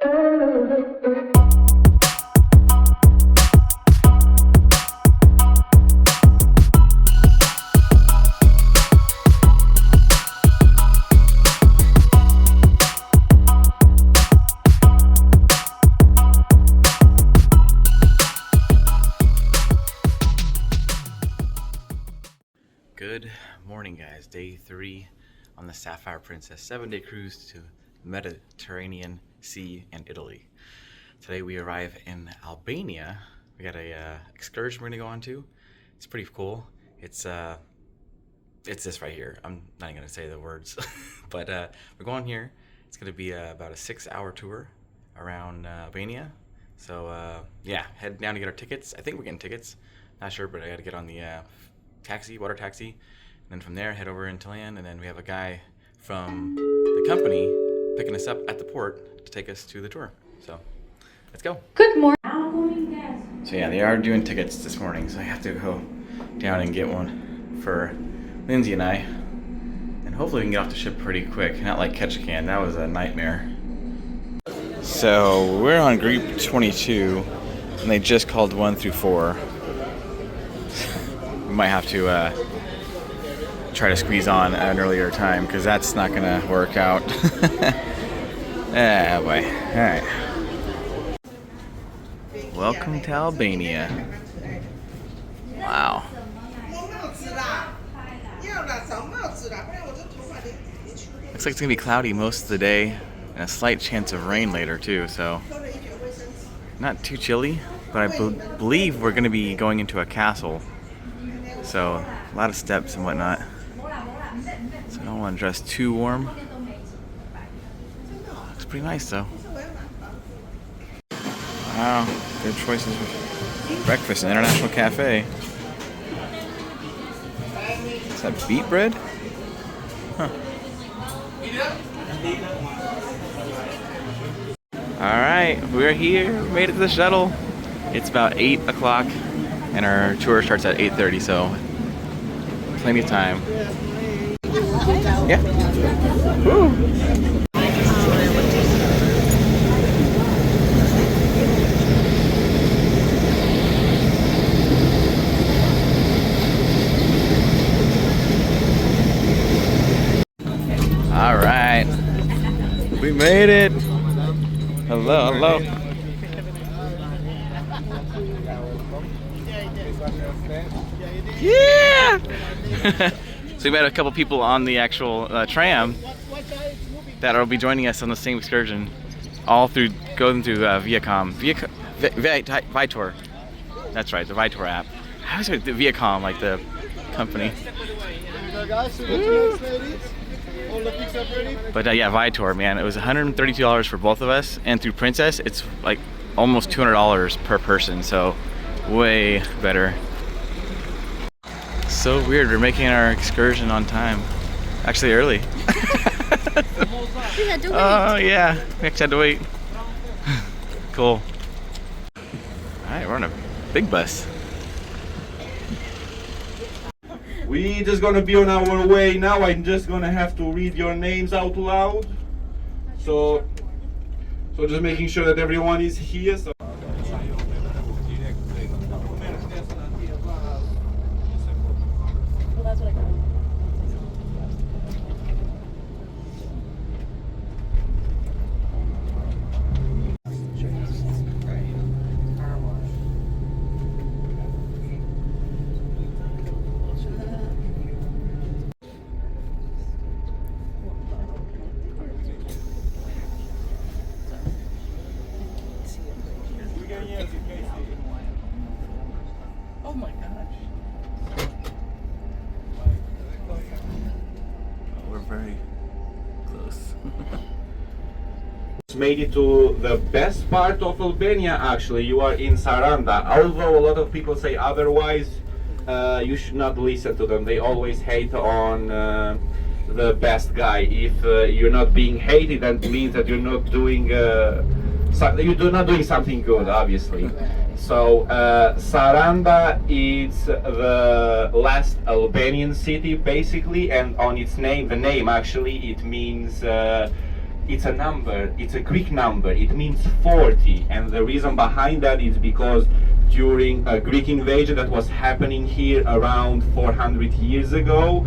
Good morning, guys. Day 3 on the Sapphire Princess 7-day cruise to Mediterranean Sea and Italy. Today we arrive in Albania. We got a excursion we're gonna go on to. It's pretty cool. It's this right here. I'm not even gonna say the words, but we're going here. It's gonna be about a 6-hour tour around Albania. So yeah, head down to get our tickets. I think we're getting tickets. Not sure, but I got to get on the water taxi, and then from there head over into land, and then we have a guy from the company picking us up at the port to take us to the tour. So let's go. Good morning. So yeah, they are doing tickets this morning, so I have to go down and get one for Lindsay and I, and hopefully we can get off the ship pretty quick, not like Ketchikan. That was a nightmare. So we're on group 22, and they just called 1 through 4. We might have to try to squeeze on at an earlier time, because that's not gonna work out. Ah, boy. All right. Welcome to Albania. Wow. Looks like it's gonna be cloudy most of the day, and a slight chance of rain later too. So not too chilly, but I believe we're gonna be going into a castle. So a lot of steps and whatnot. So I don't want to dress too warm. Looks pretty nice though. Wow, good choices for breakfast in International Cafe. Is that beet bread? Huh. Alright, we're here. We made it to the shuttle. It's about 8 o'clock. And our tour starts at 8:30, so plenty of time. Yeah. Woo. All right. We made it. Hello, hello. Yeah! So we met a couple people on the actual tram that will be joining us on the same excursion, all through going through Viator. That's right, the Viator app. I was the Viacom, like the company. But yeah, Viator, man, it was $132 for both of us, and through Princess, it's like almost $200 per person, so way better. So weird, we're making our excursion on time. Actually early. We had to wait. Oh yeah, we actually had to wait. Cool. Alright, we're on a big bus. We just gonna be on our way now. I'm just gonna have to read your names out loud. So just making sure that everyone is here. So. Oh my gosh. We're very close. Made it to the best part of Albania. Actually, you are in Saranda. Although a lot of people say otherwise, you should not listen to them. They always hate on the best guy. If you're not being hated, that means that you're not doing you're not doing something good, obviously. So Saranda is the last Albanian city, basically, and on its name, the name actually, it means it's a number, it's a Greek number, it means 40, and the reason behind that is because during a Greek invasion that was happening here around 400 years ago,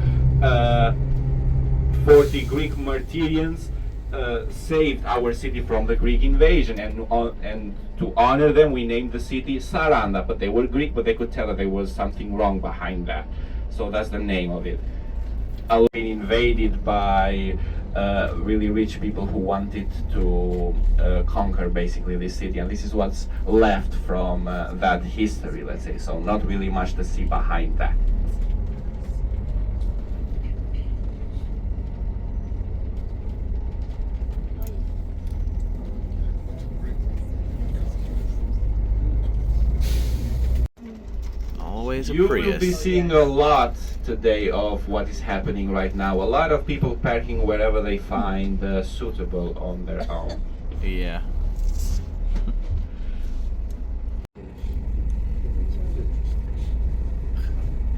40 Greek martyrians saved our city from the Greek invasion, and to honor them we named the city Saranda, but they were Greek, but they could tell that there was something wrong behind that, so that's the name of it. Been invaded by really rich people who wanted to conquer basically this city, and this is what's left from that history, let's say. So not really much to see behind that. Always a You Prius. will be seeing a lot today of what is happening right now. A lot of people parking wherever they find suitable on their own. Yeah.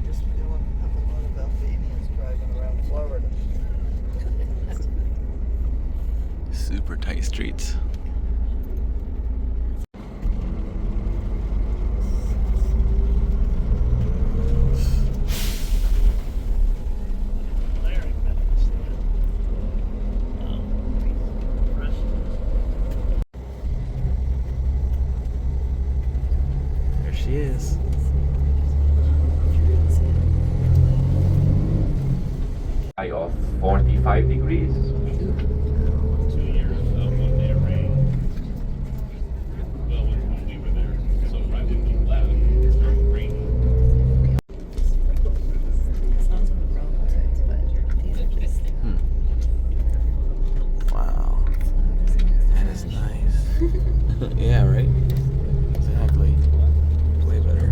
Just feeling a lot of Albanians driving around Florida. Super tight streets. There she is. High of 45 degrees. 2 years of 1 day of rain. Well, when we were there, so right when we left, it started raining. Wow. That is nice. Yeah, right? Exactly. Way better.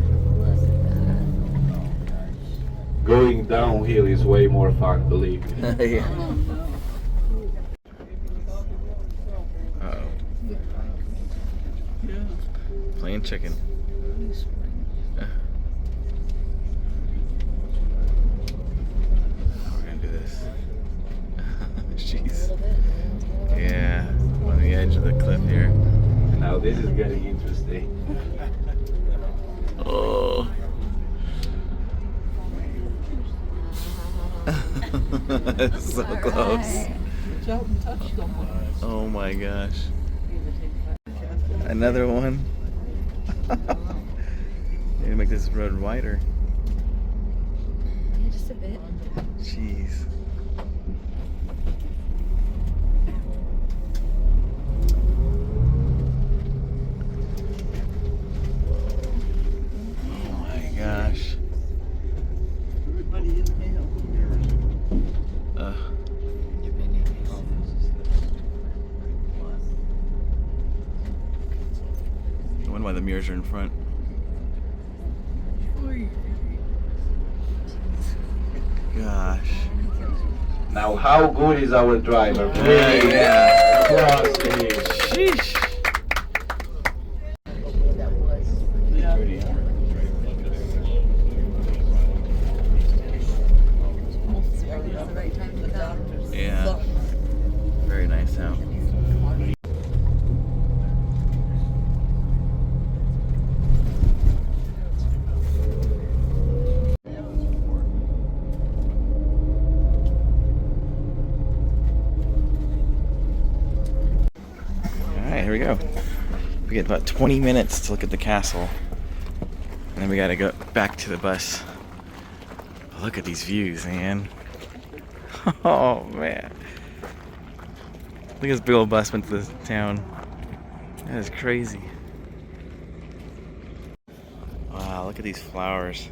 Going downhill is way more fun, believe me. Yeah. Uh-oh. Plain chicken. We're gonna do this. Jeez. Yeah, on the edge of the cliff here. Now this is getting interesting. Oh. So close. Oh my gosh. Another one. Need to make this road wider. Just a bit. Jeez. Oh my gosh. Everybody inhale. I wonder why the mirrors are in front. Gosh. Now how good is our driver? Really? Yeah. Applause to him. Sheesh. Yeah. Very nice out. Alright, here we go. We get about 20 minutes to look at the castle. And then we gotta go back to the bus. Look at these views, man. Oh, man. Look at this big old bus went to this town. That is crazy. Wow, look at these flowers.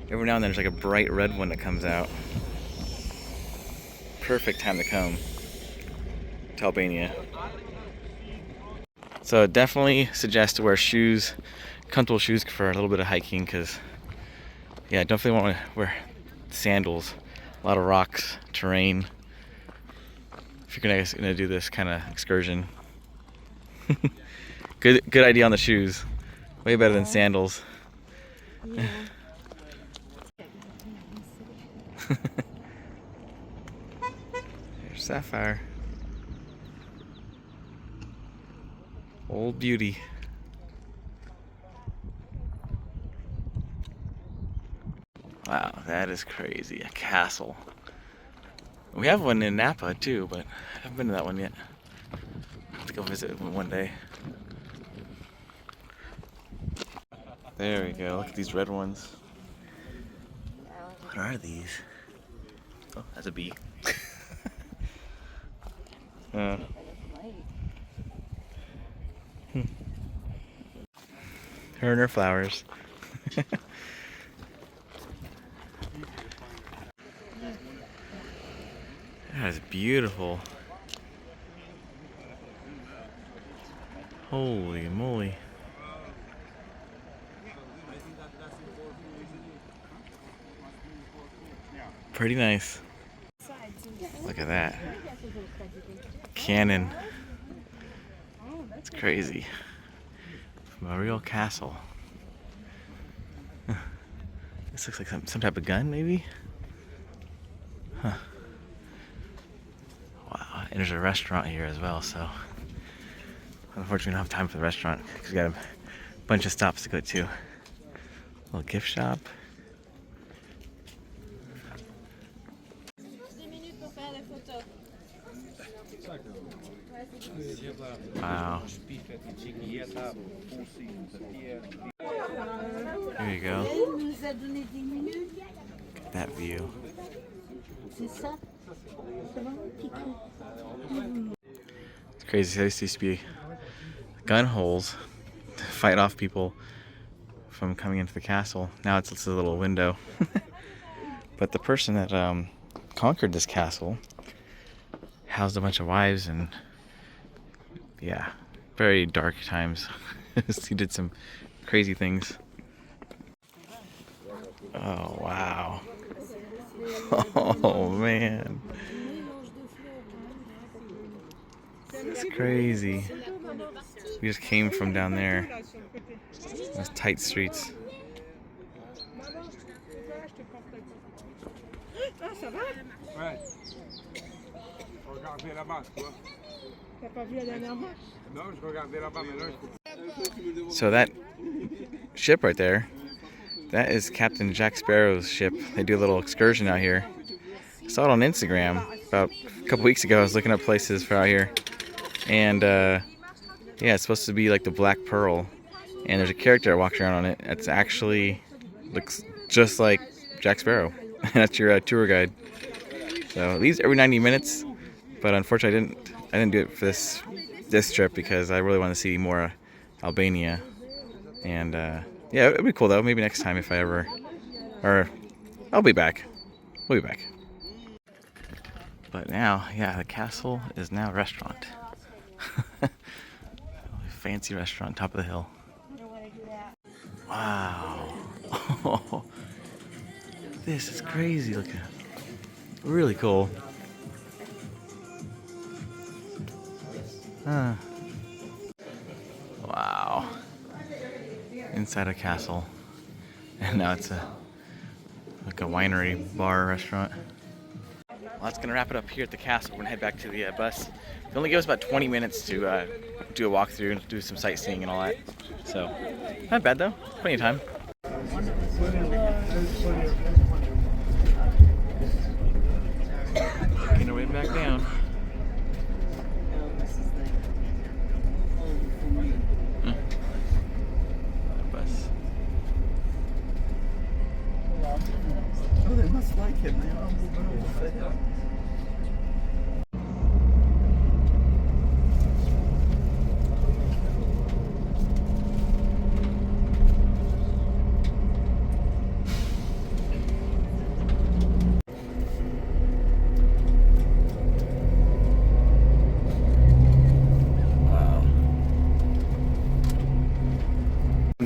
Every now and then there's like a bright red one that comes out. Perfect time to come to Albania. So definitely suggest to wear shoes, comfortable shoes for a little bit of hiking, because yeah, definitely want to wear sandals. A lot of rocks, terrain. If you're gonna do this kind of excursion, good idea on the shoes. Way better than sandals. Yeah. Sapphire. Old beauty. Wow, that is crazy. A castle. We have one in Napa too, but I haven't been to that one yet. I'll have to go visit one day. There we go. Look at these red ones. What are these? Oh, that's a bee. Her and her flowers. That is beautiful. Holy moly. Pretty nice. Look at that. Cannon. It's crazy. From a real castle. This looks like some type of gun, maybe? Huh. Wow, and there's a restaurant here as well, so unfortunately we don't have time for the restaurant because we got a bunch of stops to go to. Little gift shop. Wow. There you go. Look at that view. It's crazy. There used to be gun holes to fight off people from coming into the castle. Now it's just a little window. But the person that conquered this castle housed a bunch of wives, and yeah, very dark times. He did some crazy things. Oh wow. Oh man. It's crazy. We just came from down there. Those tight streets. So that ship right there, that is Captain Jack Sparrow's ship. They do a little excursion out here. I saw it on Instagram about a couple weeks ago. I was looking up places for out here. And yeah, it's supposed to be like the Black Pearl. And there's a character that walks around on it. It's actually looks just like Jack Sparrow. That's your tour guide. So it leaves every 90 minutes. But unfortunately I didn't do it for this trip because I really want to see more Albania. And yeah, it'd be cool though. Maybe next time if I ever, or I'll be back. We'll be back. But now, yeah, the castle is now a restaurant. Fancy restaurant, top of the hill. Wow. Oh, this is crazy looking. Really cool. Wow. Inside a castle. And now it's like a winery bar restaurant. Well, that's gonna wrap it up here at the castle. We're gonna head back to the bus. It only gave us about 20 minutes to do a walkthrough and do some sightseeing and all that. So, not bad though. Plenty of time. Making our way back down. Bus. Oh, they must like him. They are all for him.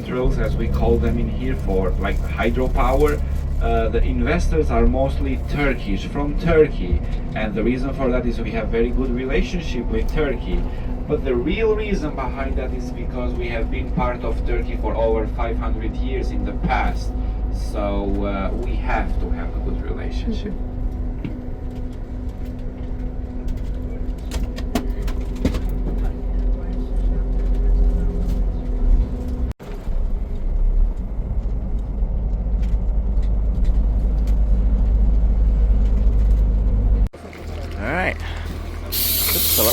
Drills, as we call them in here, for like hydropower. The investors are mostly Turkish, from Turkey, and the reason for that is we have very good relationship with Turkey. But the real reason behind that is because we have been part of Turkey for over 500 years in the past, so we have to have a good relationship. Hello.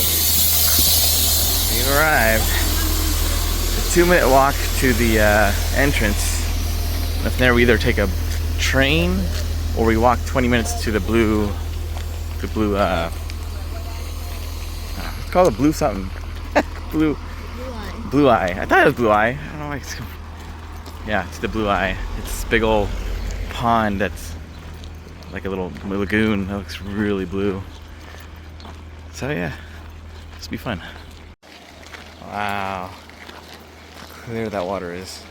We've arrived. A 2-minute walk to the entrance. And from there we either take a train or we walk 20 minutes to the blue, it's called a blue something. Blue Eye. I thought it was Blue Eye. I don't know why it's, yeah, it's the Blue Eye. It's this big old pond that's like a little lagoon that looks really blue. So yeah, this will be fun. Wow, how clear that water is.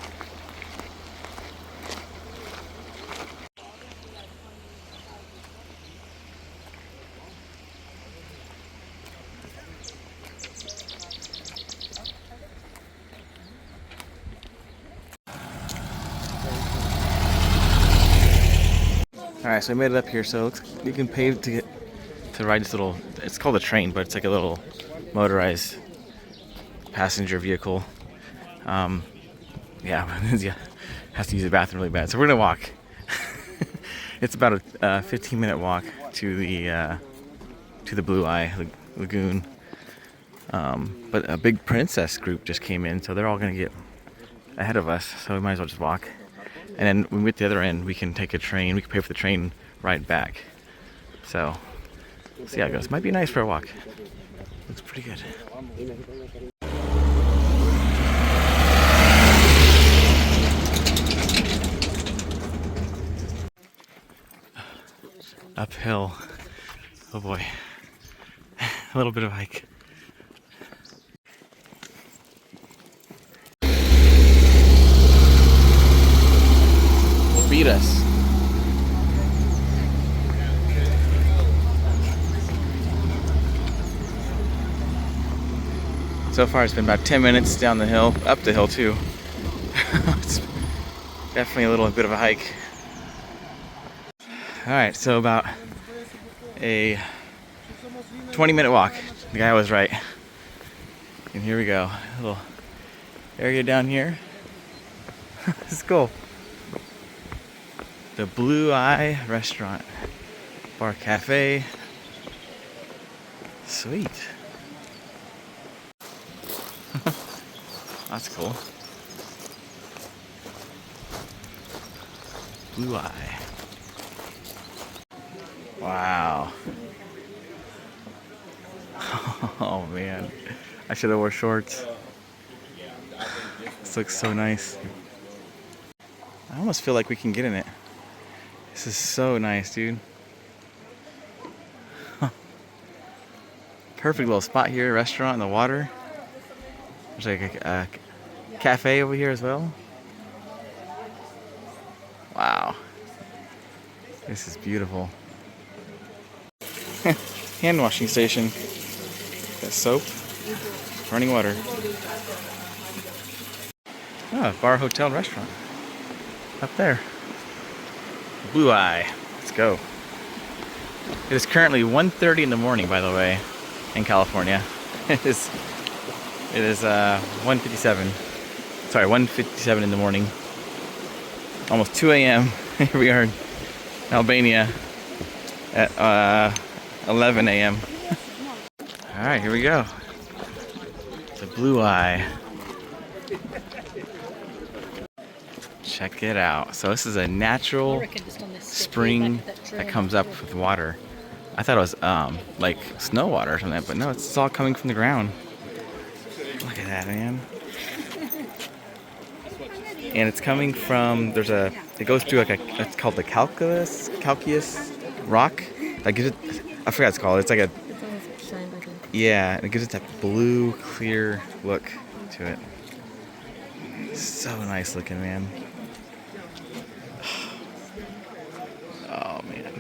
Alright, so I made it up here, so it looks, you can pay to ride this little, it's called a train, but it's like a little motorized passenger vehicle. Yeah, yeah, has to use the bathroom really bad. So we're gonna walk. It's about a 15-minute walk to the Blue Eye Lagoon. But a big princess group just came in, so they're all gonna get ahead of us, so we might as well just walk. And then when we get to the other end, we can take a train. We can pay for the train ride back. So, see how it goes. Might be nice for a walk. Looks pretty good. Uphill. Oh boy. A little bit of hike. Beat us. So far it's been about 10 minutes down the hill, up the hill too. It's definitely a little bit of a hike. Alright, so about a 20-minute walk. The guy was right. And here we go. A little area down here. This is cool. The Blue Eye Restaurant, Bar Cafe. Sweet. That's cool. Blue Eye. Wow. Oh man, I should have wore shorts. This looks so nice. I almost feel like we can get in it. This is so nice, dude. Perfect little spot here, restaurant in the water. There's like a cafe over here as well. Wow. This is beautiful. Hand washing station. Got soap, running water. Oh, bar, hotel, restaurant. Up there. Blue Eye. Let's go. It is currently 1:30 in the morning, by the way, in California. It is 1:57. Sorry, 1:57 in the morning. Almost 2 a.m. Here we are in Albania at 11 a.m. All right, here we go. The Blue Eye. Check it out. So this is a natural spring that comes up with water. I thought it was like snow water or something, but no, it's all coming from the ground. Look at that, man. And it's coming from, it goes through like it's called the calcareous rock. That gives it, I forgot what it's called. It's like yeah, it gives it that blue, clear look to it. So nice looking, man. Oh man,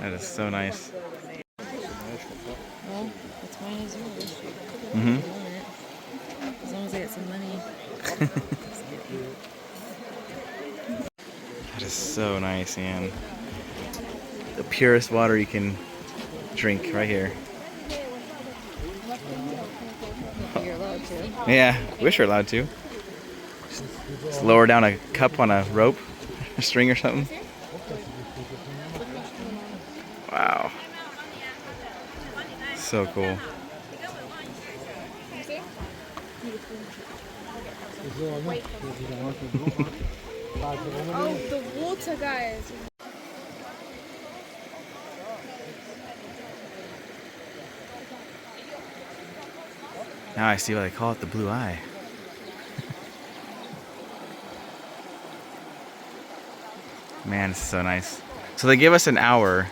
that is so nice. Well, it's mine as yours. Mm-hmm. As long as I get some money. That is so nice, man. The purest water you can drink right here. You're allowed to. Yeah, wish you're allowed to. Just lower down a cup on a rope, a string or something. Wow. So cool. Oh, the water, guys. Now I see why they call it the blue eye. Man, this is so nice. So they give us an hour,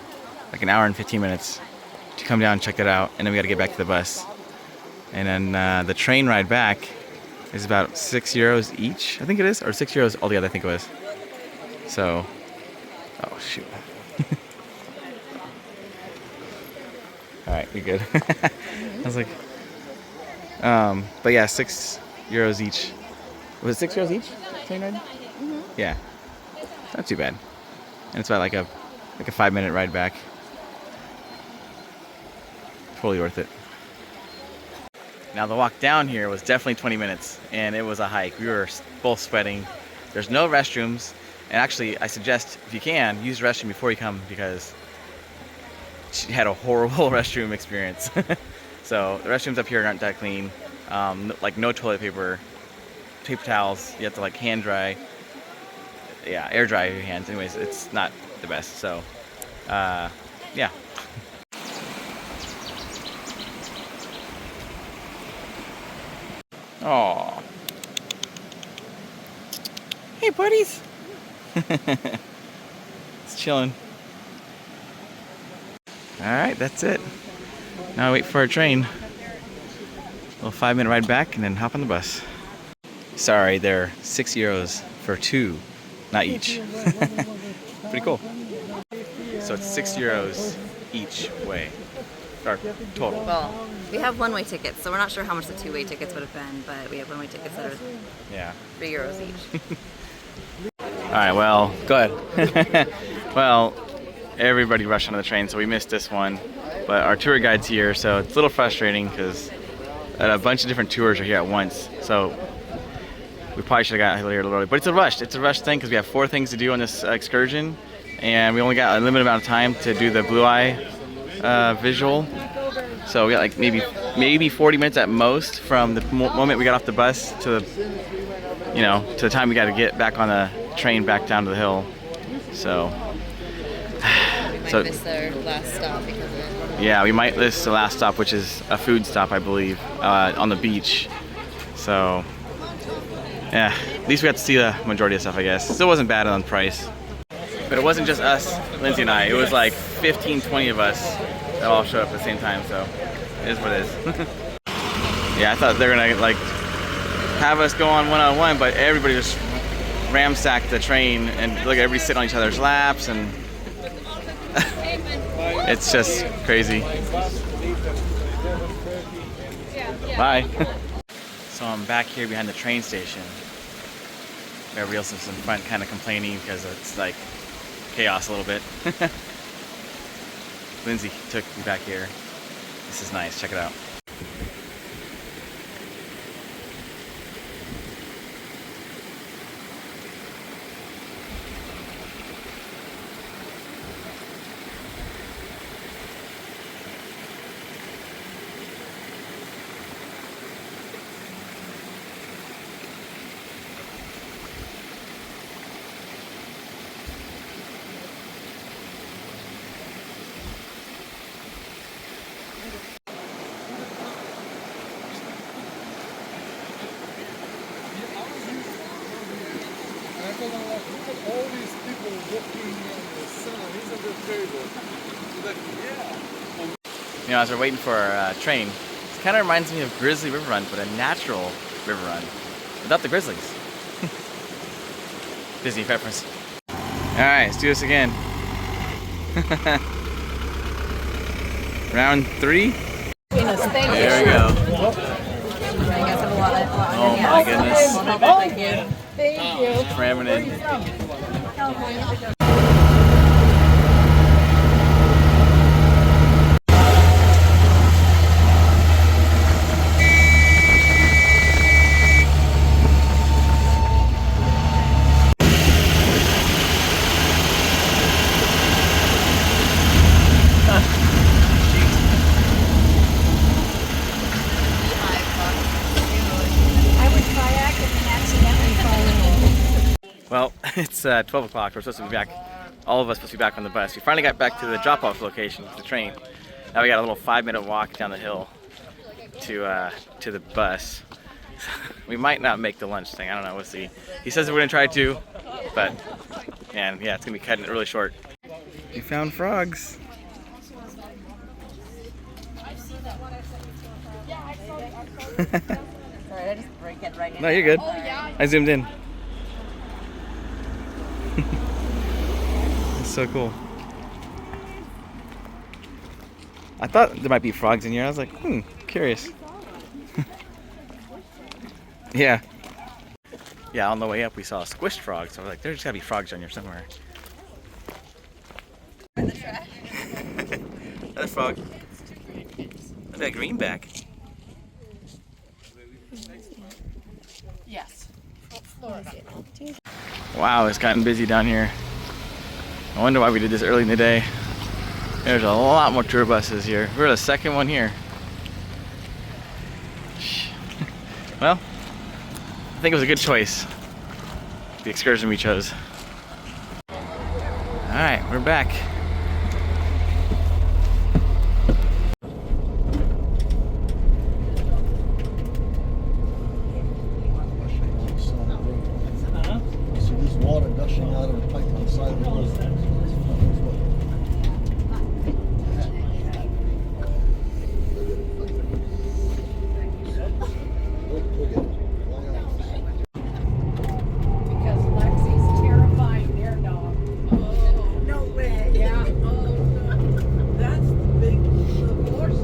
like an hour and 15 minutes to come down and check that out, and then we got to get back to the bus. And then the train ride back is about €6 each, I think it is, or €6 altogether, I think it was. So, oh shoot. All right, we good. I was like, but yeah, €6 each. Was it €6 each? Train ride? Yeah, not too bad. And it's about like a 5-minute ride back. Totally worth it. Now the walk down here was definitely 20 minutes, and it was a hike. We were both sweating. There's no restrooms, and actually I suggest if you can, use the restroom before you come, because she had a horrible restroom experience. So the restrooms up here aren't that clean. Like no toilet paper, paper towels. You have to like hand dry. Yeah, air dry your hands. Anyways, it's not the best. So, yeah. Aw. Hey, buddies. It's chilling. All right, that's it. Now I wait for our train. A little 5-minute ride back and then hop on the bus. Sorry, they're €6 for two, not each. Pretty cool. So it's €6 each way, or total. Well, we have one-way tickets, so we're not sure how much the two-way tickets would have been, but we have one-way tickets that are Yeah. €3 each. All right, well, go ahead. Well, everybody rushed onto the train, so we missed this one. But our tour guide's here, so it's a little frustrating because a bunch of different tours are here at once. So we probably should have got here a little early. But it's a rush. It's a rush thing because we have 4 things to do on this excursion, and we only got a limited amount of time to do the blue eye visual. So we got like maybe 40 minutes at most from the moment we got off the bus to the time we got to get back on the train back down to the hill. So We might miss their last stop because of it. yeah, we might miss the last stop, which is a food stop, I believe, on the beach. So yeah, at least we got to see the majority of stuff, I guess. Still wasn't bad on price. But it wasn't just us, Lindsay and I. It was like 15, 20 of us that all showed up at the same time, so it is what it is. Yeah, I thought they were gonna like have us go on one-on-one, but everybody just ramsacked the train, and look, everybody sitting on each other's laps, and it's just crazy. Bye. So I'm back here behind the train station. Everybody else is in front kind of complaining because it's like chaos a little bit. Lindsay took me back here. This is nice, check it out. All these people walking in the sun, isn't it terrible? Like, yeah. You know, as we're waiting for our train, it kind of reminds me of Grizzly River Run, but a natural river run without the grizzlies. Disney preference. All right, let's do this again. Round 3. There we go. Oh my goodness. Thank you. Thank you. Cramming in. It's 12 o'clock. We're supposed to be back. All of us supposed to be back on the bus. We finally got back to the drop-off location, the train. Now we got a little 5-minute walk down the hill to the bus. We might not make the lunch thing. I don't know. We'll see. He says we're gonna try to, but and yeah, it's gonna be cutting it really short. We found frogs. Sorry, I just break it right in. No, you're good. I zoomed in. It's so cool. I thought there might be frogs in here. I was like, curious. Yeah. Yeah, on the way up we saw a squished frog, so I was like, there's gotta be frogs on here somewhere. Another frog. Look at that greenback. Yes. Wow, it's gotten busy down here. I wonder why we did this early in the day. There's a lot more tour buses here. We're the second one here. Well, I think it was a good choice, the excursion we chose. Alright, we're back. So there's water gushing out of the pipe on the side of the road. Because Lexi's terrifying their dog. Oh. No way. Yeah. Oh. That's the big horse.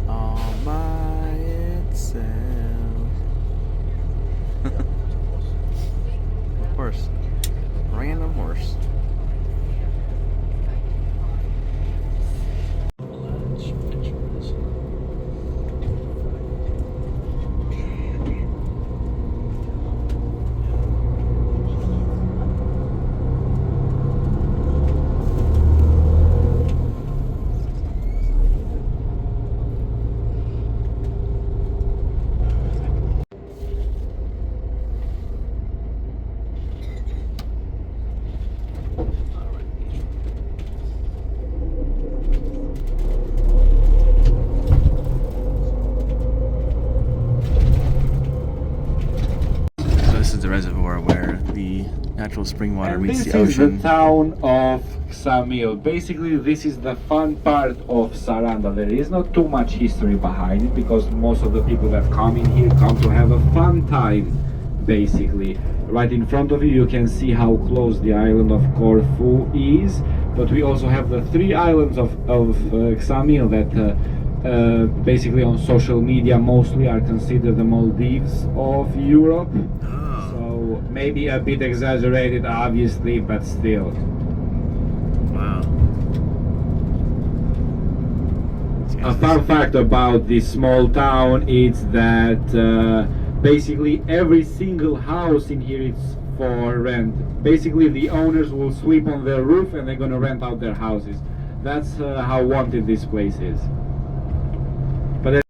All by itself. Horse. Random horse. This is the reservoir where the natural spring water And meets this the is ocean. the town of Ksamil. Basically, this is the fun part of Saranda. There is not too much history behind it because most of the people that come in here come to have a fun time, basically. Right in front of you, you can see how close the island of Corfu is, but we also have the 3 islands of Ksamil that basically on social media mostly are considered the Maldives of Europe. So maybe a bit exaggerated, obviously, but still. Wow. A fun fact about this small town is that basically every single house in here is for rent. Basically the owners will sleep on their roof and they're gonna rent out their houses. That's how wanted this place is. But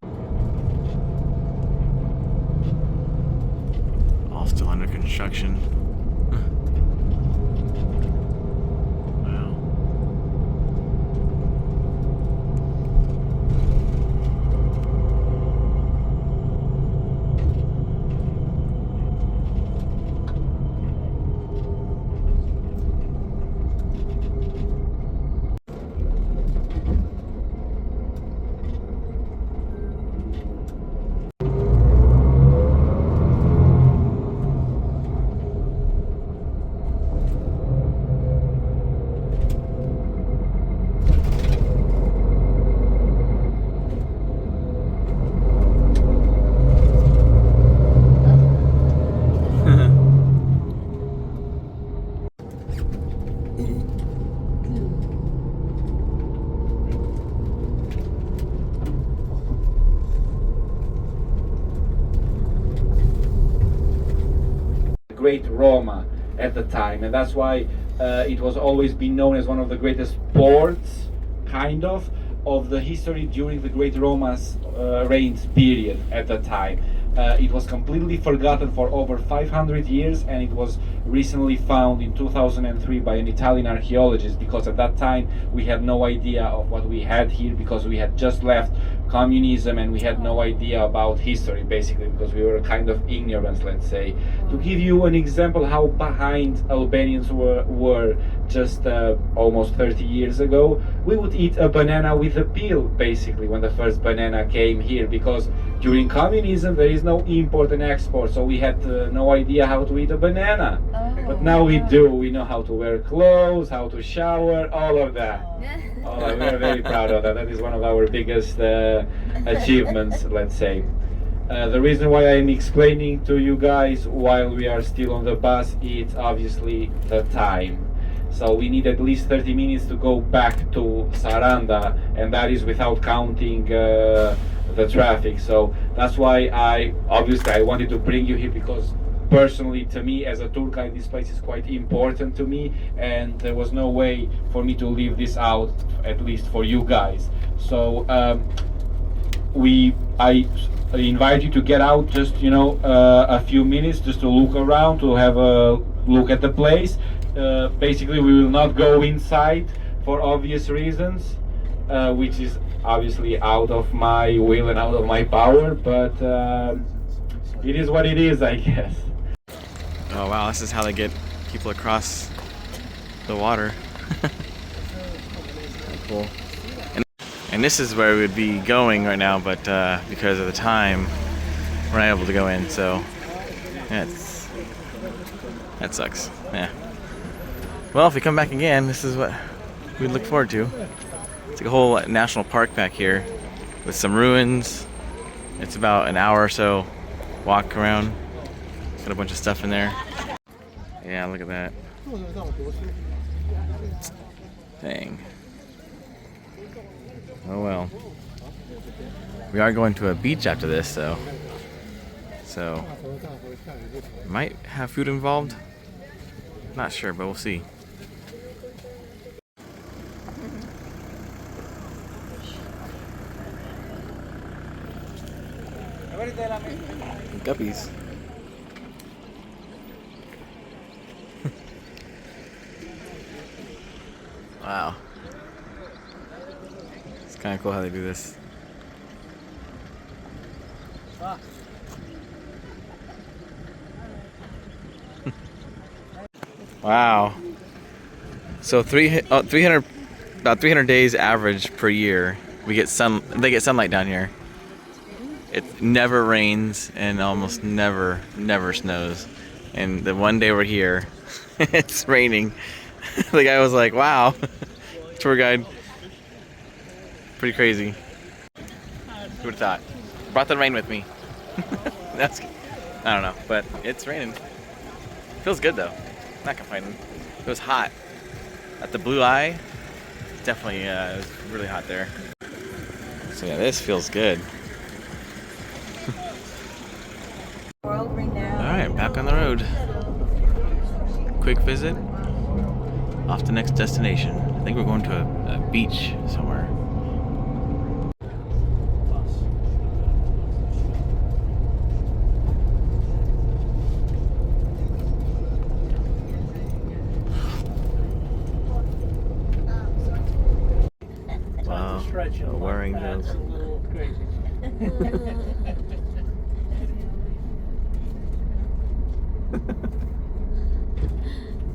All still under construction. Wow. great Roma at the time, and that's why it was always been known as one of the greatest ports, kind of the history during the Great Roma's reigns period at the time. It was completely forgotten for over 500 years, and it was recently found in 2003 by an Italian archaeologist, because at that time we had no idea of what we had here, because we had just left communism and we had no idea about history, basically, because we were kind of ignorant, let's say. To give you an example how behind Albanians were just almost 30 years ago, we would eat a banana with a peel, basically, when the first banana came here, because during communism there is no import and export, so we had no idea how to eat a banana. But now we do. We know how to wear clothes, how to shower, all of that. We are very proud of that. That is one of our biggest achievements, let's say. The reason why I'm explaining to you guys while we are still on the bus, it's obviously the time. So we need at least 30 minutes to go back to Saranda, and that is without counting the traffic. So that's why I wanted to bring you here, because personally, to me as a tour guide, this place is quite important to me, and there was no way for me to leave this out, at least for you guys. So I invite you to get out just a few minutes just to look around, to have a look at the place. Basically, we will not go inside for obvious reasons, which is obviously out of my will and out of my power, but it is what it is, I guess. Oh wow, this is how they get people across the water. Cool. And this is where we would be going right now, but because of the time, we're not able to go in, so yeah, that sucks. Yeah. Well, if we come back again, this is what we look forward to. It's like a whole national park back here with some ruins. It's about an hour or so walk around. Got a bunch of stuff in there. Yeah, look at that. Dang. Oh well. We are going to a beach after this, so might have food involved. Not sure, but we'll see. Guppies. Wow. It's kind of cool how they do this. Wow. So 300, about 300 days average per year. They get sunlight down here. It never rains and almost never snows. And the one day we're here, it's raining. The guy was like, wow. Tour guide. Pretty crazy. Who would have thought? Brought the rain with me. That's, I don't know, but it's raining. Feels good though. Not complaining. It was hot. At the Blue Eye, definitely it was really hot there. So yeah, this feels good. Alright, back on the road. Quick visit. Off to next destination. I think we're going to a beach somewhere. Wow, wearing those.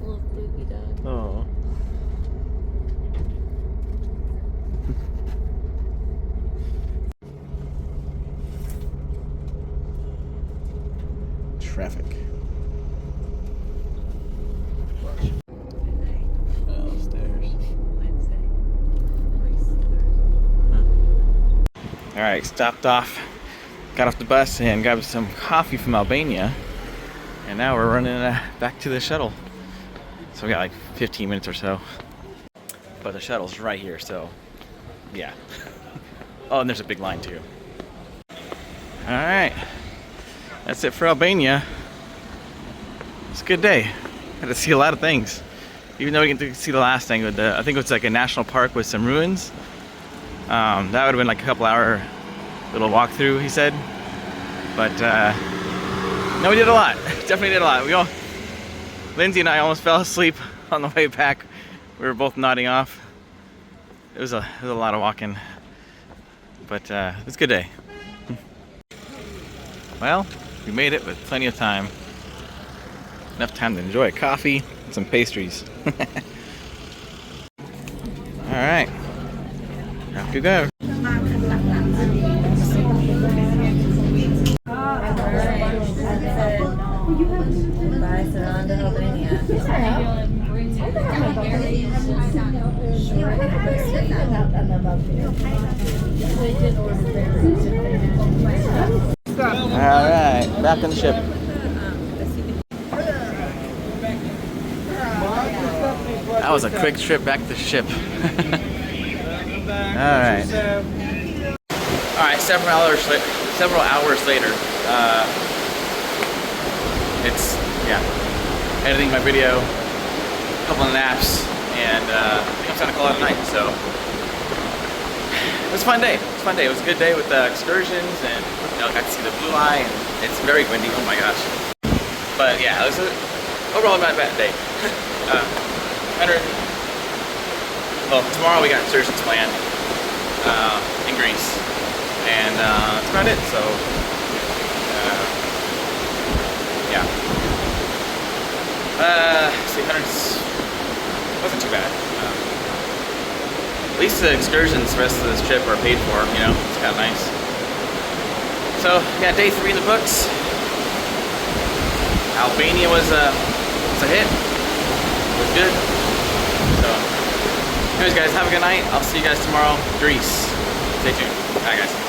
Little baby dog. Oh. Traffic. Oh, stairs. All right, stopped off, got off the bus and grabbed some coffee from Albania, and now we're running back to the shuttle. So we got like 15 minutes or so, but the shuttle's right here, so yeah. Oh, and there's a big line too. All right, that's it for Albania. It's a good day. Got to see a lot of things. Even though we didn't get to see the last thing, with I think it was like a national park with some ruins. That would have been like a couple hour little walkthrough, he said. But no, we did a lot. Definitely did a lot. Lindsay and I almost fell asleep on the way back. We were both nodding off. It was a lot of walking, but it was a good day. Well, we made it with plenty of time. Enough time to enjoy a coffee and some pastries. All right, off you go. All right, back on the ship. That was a quick trip back to the ship. All right. All right, several hours later. It's editing my video, a couple of naps, and I think I'm trying to call it a night. So it was a fun day. It was a good day with excursions, and got to see the blue eye, and it's very windy. Oh my gosh! But yeah, it was overall not a bad day. Well, tomorrow we got excursions planned in Greece, and that's about it. So yeah. 600 wasn't too bad. At least the excursions the rest of this trip are paid for, it's kind of nice. So yeah, day 3 in the books. Albania was a hit. It was good. So anyways guys, have a good night. I'll see you guys tomorrow. Greece. Stay tuned. Bye guys.